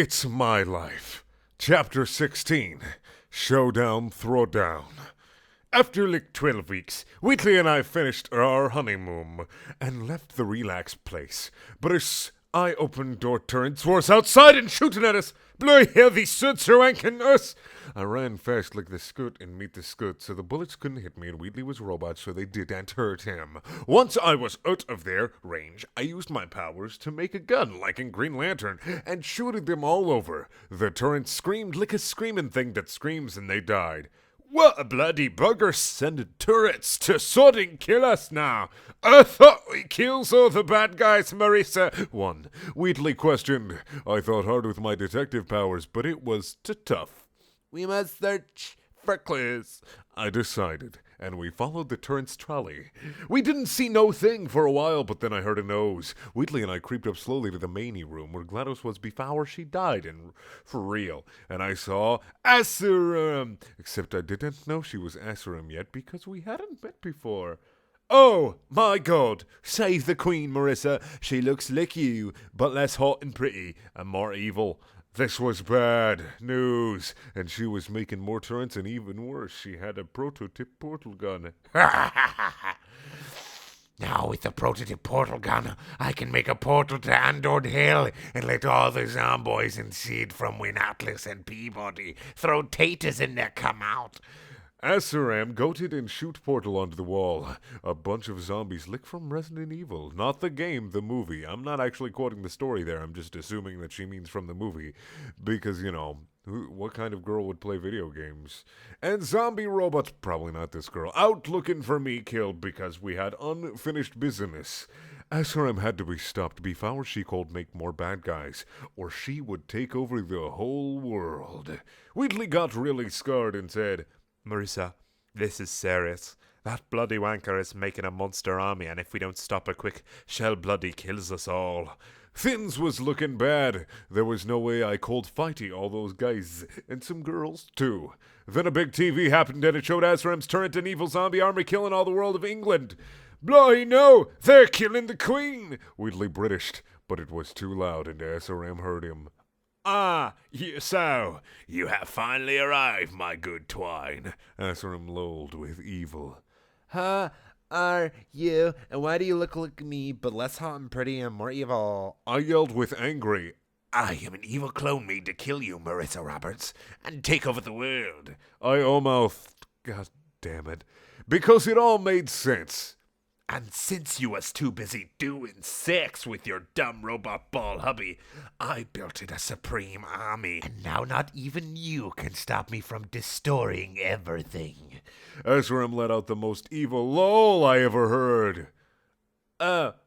It's My Life. Chapter 16. Showdown Throwdown. After like 12 weeks, Wheatley and I finished our honeymoon and left the relaxed place. But as I opened door turrets was outside and shooting at us. Bloody hell, these suits are wanking us! I ran fast like the scoot and meet the scoot, so the bullets couldn't hit me, and Wheatley was a robot, so they didn't hurt him. Once I was out of their range, I used my powers to make a gun, like in Green Lantern, and shooted them all over. The turret screamed like a screaming thing that screams, and they died. What a bloody bugger sending turrets to sudden kill us now. I thought we kills all the bad guys, Marissa. 1. Wheatley questioned. I thought hard with my detective powers, but it was too tough. We must search for clues, I decided, and we followed the turret's trolley. We didn't see no thing for a while, but then I heard a nose. Wheatley and I creeped up slowly to the mainy room where GLaDOS was before she died, and for real. And I saw Asarum, except I didn't know she was Asarum yet because we hadn't met before. Oh, my God. Save the queen, Marissa. She looks like you, but less hot and pretty, and more evil. This was bad news, and she was making more turrets, and even worse, she had a prototype portal gun. Now, with the prototype portal gun, I can make a portal to Andor Hill and let all the zomboys and Sid from Win Atlas and Peabody throw taters in there come out. Asaram goated and shoot portal onto the wall. A bunch of zombies lick from Resident Evil. Not the game, the movie. I'm not actually quoting the story there. I'm just assuming that she means from the movie. Because, what kind of girl would play video games? And zombie robots, probably not this girl, out looking for me killed because we had unfinished business. Asaram had to be stopped before she could make more bad guys, or she would take over the whole world. Wheatley got really scared and said, Marissa, this is serious. That bloody wanker is making a monster army, and if we don't stop her quick, she'll bloody kills us all. Things was looking bad. There was no way I could fighty all those guys, and some girls, too. Then a big TV happened, and it showed Asaram's turret and evil zombie army killing all the world of England. Bloody no, they're killing the Queen! Wheatley Britished, but it was too loud, and Asaram heard him. So, you have finally arrived, my good Twine, Asaram lolled with evil. Are you? And why do you look like me, but less hot and pretty and more evil? I yelled with angry. I am an evil clone made to kill you, Marissa Roberts, and take over the world. I almost... God damn it. Because it all made sense. And since you was too busy doing sex with your dumb robot ball hubby, I built it a supreme army. And now not even you can stop me from destroying everything. Asaram let out the most evil lol I ever heard.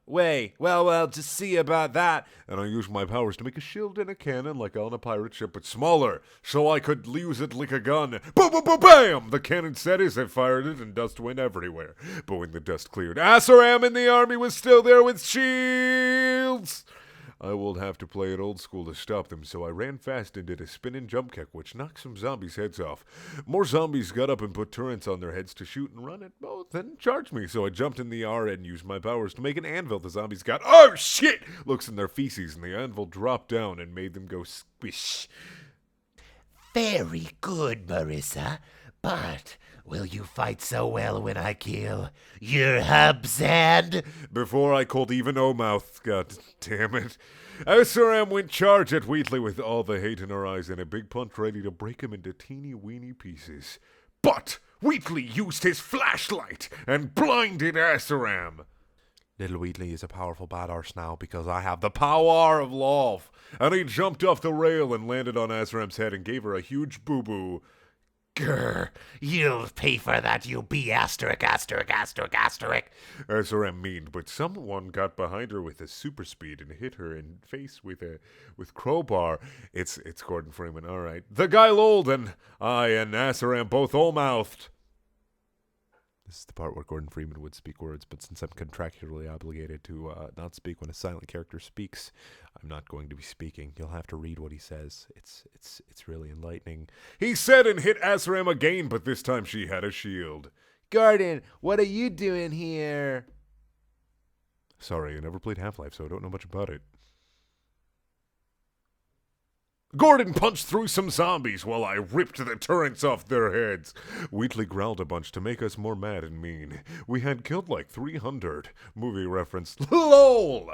Wait, well, just see about that. And I used my powers to make a shield and a cannon like on a pirate ship, but smaller, so I could use it like a gun. Boom, boom, boom, bam! The cannon said as I fired it, and dust went everywhere. But when the dust cleared, Asaram in the army was still there with shields! I will have to play it old school to stop them, so I ran fast and did a spin and jump kick, which knocked some zombies' heads off. More zombies got up and put turrets on their heads to shoot and run at both and charge me, so I jumped in the air and used my powers to make an anvil. The zombies got, oh shit, looks in their feces, and the anvil dropped down and made them go squish. Very good, Marissa, but... will you fight so well when I kill your hub's head? Before I could even O-mouth, god damn it. Asaram went charge at Wheatley with all the hate in her eyes and a big punch ready to break him into teeny-weeny pieces. But Wheatley used his flashlight and blinded Asaram. Little Wheatley is a powerful badass now because I have the power of love. And he jumped off the rail and landed on Asaram's head and gave her a huge boo-boo. Grr, you'll pay for that, you be asterisk. Asaram meaned, but someone got behind her with a super speed and hit her in face with crowbar. It's Gordon Freeman, all right. The guy lolled, and I and Asaram both all-mouthed. This is the part where Gordon Freeman would speak words, but since I'm contractually obligated to not speak when a silent character speaks, I'm not going to be speaking. You'll have to read what he says. It's really enlightening. He said and hit Asaram again, but this time she had a shield. Gordon, what are you doing here? Sorry, I never played Half-Life, so I don't know much about it. Gordon punched through some zombies while I ripped the turrets off their heads. Wheatley growled a bunch to make us more mad and mean. We had killed like 300. Movie reference. LOL!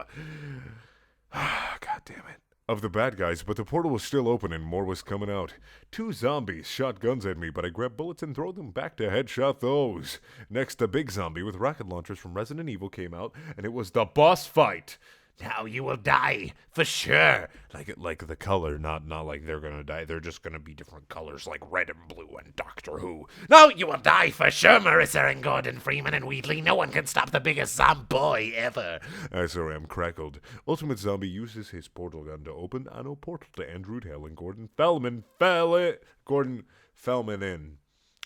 God damn it. Of the bad guys, but the portal was still open and more was coming out. 2 zombies shot guns at me, but I grabbed bullets and threw them back to headshot those. Next, a big zombie with rocket launchers from Resident Evil came out, and it was the boss fight. Now you will die, for sure. Like the color, not like they're gonna die. They're just gonna be different colors, like red and blue and Doctor Who. No, you will die for sure, Marissa and Gordon Freeman and Wheatley. No one can stop the biggest zombie ever. SRM crackled. Ultimate Zombie uses his portal gun to open a portal to Andrew Hale and Gordon Fellman Gordon Fellman in.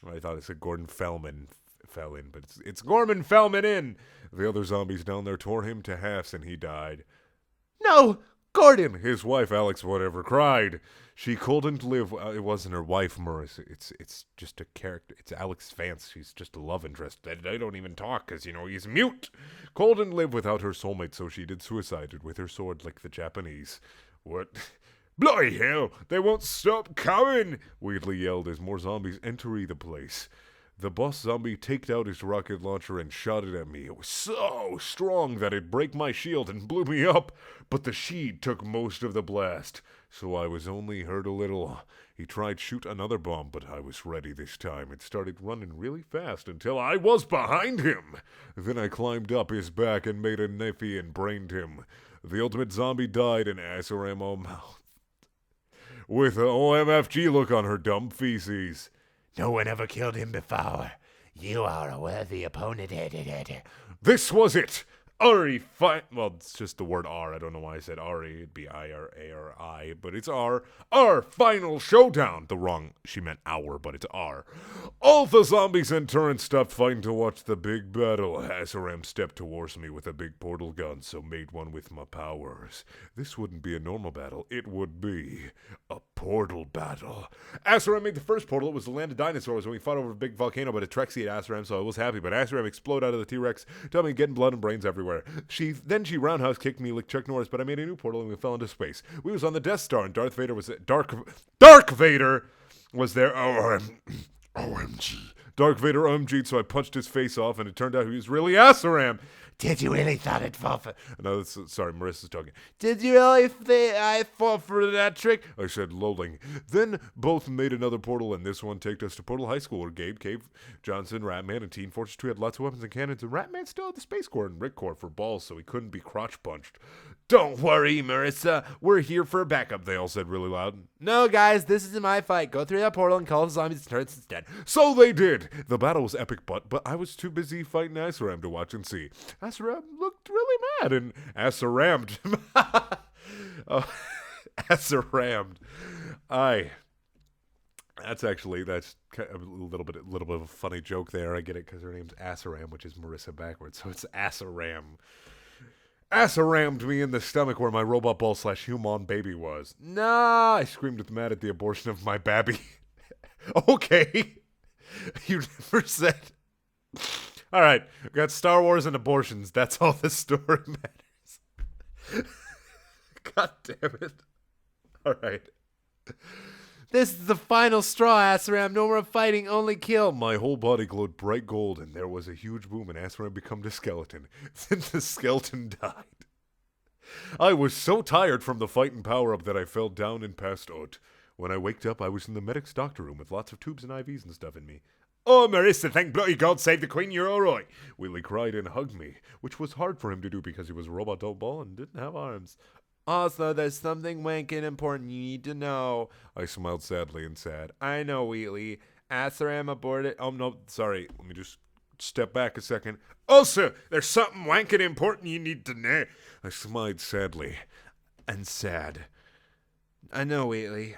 I thought it said Gordon Fellman fell in, but it's Gorman Fellman in. The other zombies down there tore him to halves and he died. No, Gordon! His wife, Alex whatever, cried. She couldn't live. It wasn't her wife, Marissa. It's just a character. It's Alex Vance. She's just a love interest. They don't even talk because, he's mute. Couldn't live without her soulmate, so she did suicide with her sword like the Japanese. What? Bloody hell, they won't stop coming! Wheatley yelled as more zombies enter the place. The boss zombie taked out his rocket launcher and shot it at me. It was so strong that it broke my shield and blew me up, but the sheet took most of the blast, so I was only hurt a little. He tried to shoot another bomb, but I was ready this time. It started running really fast until I was behind him. Then I climbed up his back and made a niffy and brained him. The ultimate zombie died in Asaram mouth, with an OMFG look on her dumb feces. No one ever killed him before. You are a worthy opponent. This was it. Ari well, it's just the word R. I don't know why I said Ari. It'd be I-R-A-R-I, but it's R. Our final showdown. She meant our, but it's R. All the zombies and turrets stopped fighting to watch the big battle. Asaram stepped towards me with a big portal gun, so made one with my powers. This wouldn't be a normal battle. It would be a portal battle. Asaram made the first portal. It was the land of dinosaurs when we fought over a big volcano, but Atrexie had Asaram, so I was happy. But Asaram exploded out of the T-Rex, tummy getting blood and brains everywhere. She roundhouse kicked me like Chuck Norris, but I made a new portal and we fell into space. We was on the Death Star and Darth Vader was Dark Vader was there. OMG. Dark Vader OMG'd, so I punched his face off and it turned out he was really Asaram. Did you really thought it fall for... No, sorry, Marissa's talking. Did you really think I fall for that trick? I said, lolling. Then both made another portal, and this one took us to Portal High School, where Gabe, Cave, Johnson, Ratman, and Team Fortress 2 had lots of weapons and cannons, and Ratman still had the Space Core and Rick Core for balls, so he couldn't be crotch punched. Don't worry, Marissa. We're here for backup, they all said really loud. No, guys, this isn't my fight. Go through that portal and call the zombies and turrets instead. So they did. The battle was epic, but I was too busy fighting Asaram to watch and see. Asaram looked really mad, and Asarammed. Asarammed. That's kind of a little bit of a funny joke there. I get it because her name's Asaram, which is Marissa backwards, so it's Asaram. Asarammed me in the stomach where my robot ball / human baby was. Nah, I screamed mad at the abortion of my babby. Okay. You never said. All right, we got Star Wars and abortions. That's all the story matters. God damn it. All right. This is the final straw, Asaram. No more fighting, only kill. My whole body glowed bright gold, and there was a huge boom, and Asaram became a skeleton. Then the skeleton died. I was so tired from the fight and power-up that I fell down and passed out. When I waked up, I was in the medic's doctor room with lots of tubes and IVs and stuff in me. Oh, Marissa, thank bloody God, save the Queen, you're all right. Willie cried and hugged me, which was hard for him to do because he was a robot doll ball and didn't have arms. Also, there's something wanking important you need to know. I smiled sadly and said, I know, Wheatley. Asaram aborted... Oh, no, sorry. Let me just step back a second. Also, there's something wanking important you need to know. I smiled sadly and sad. I know, Wheatley.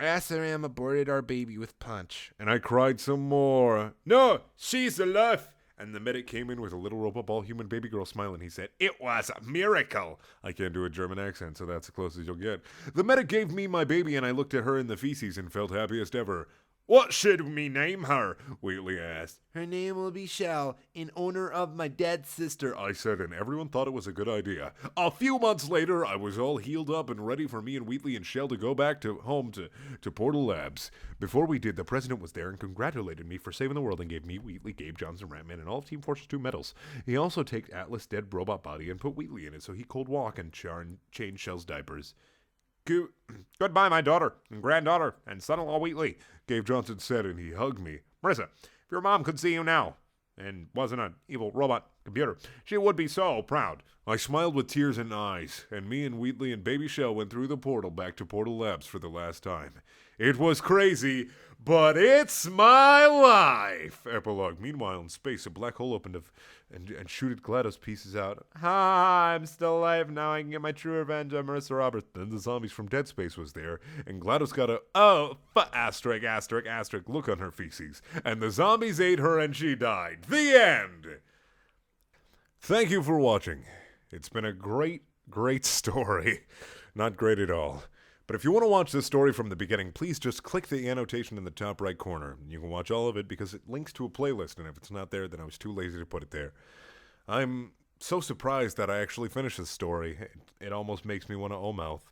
Asaram aborted our baby with punch. And I cried some more. No, she's alive. And the medic came in with a little robot ball human baby girl smiling. He said, it was a miracle. I can't do a German accent, so that's the closest you'll get. The medic gave me my baby, and I looked at her in the feces and felt happiest ever. What should we name her? Wheatley asked. Her name will be Shell, in honor of my dead sister, I said, and everyone thought it was a good idea. A few months later, I was all healed up and ready for me and Wheatley and Shell to go back to home to Portal Labs. Before we did, the president was there and congratulated me for saving the world and gave me, Wheatley, Gabe Johnson, Ratman, and all of Team Fortress 2 medals. He also took Atlas' dead robot body and put Wheatley in it so he could walk and change Shell's diapers. Goodbye, my daughter and granddaughter and son-in-law Wheatley, Gabe Johnson said, and he hugged me. Marissa, if your mom could see you now and wasn't an evil robot computer, she would be so proud. I smiled with tears in eyes, and me and Wheatley and Baby Shell went through the portal back to Portal Labs for the last time. It was crazy, but it's my life! Epilogue. Meanwhile, in space, a black hole opened and shooted GLaDOS pieces out. Ha! I'm still alive now. I can get my true revenge on Marissa Roberts. Then the zombies from Dead Space was there, and GLaDOS got asterisk look on her feces. And the zombies ate her and she died. The end! Thank you for watching. It's been a great, great story. Not great at all. But if you want to watch this story from the beginning, please just click the annotation in the top right corner. You can watch all of it because it links to a playlist, and if it's not there, then I was too lazy to put it there. I'm so surprised that I actually finished this story. It almost makes me want to O-mouth.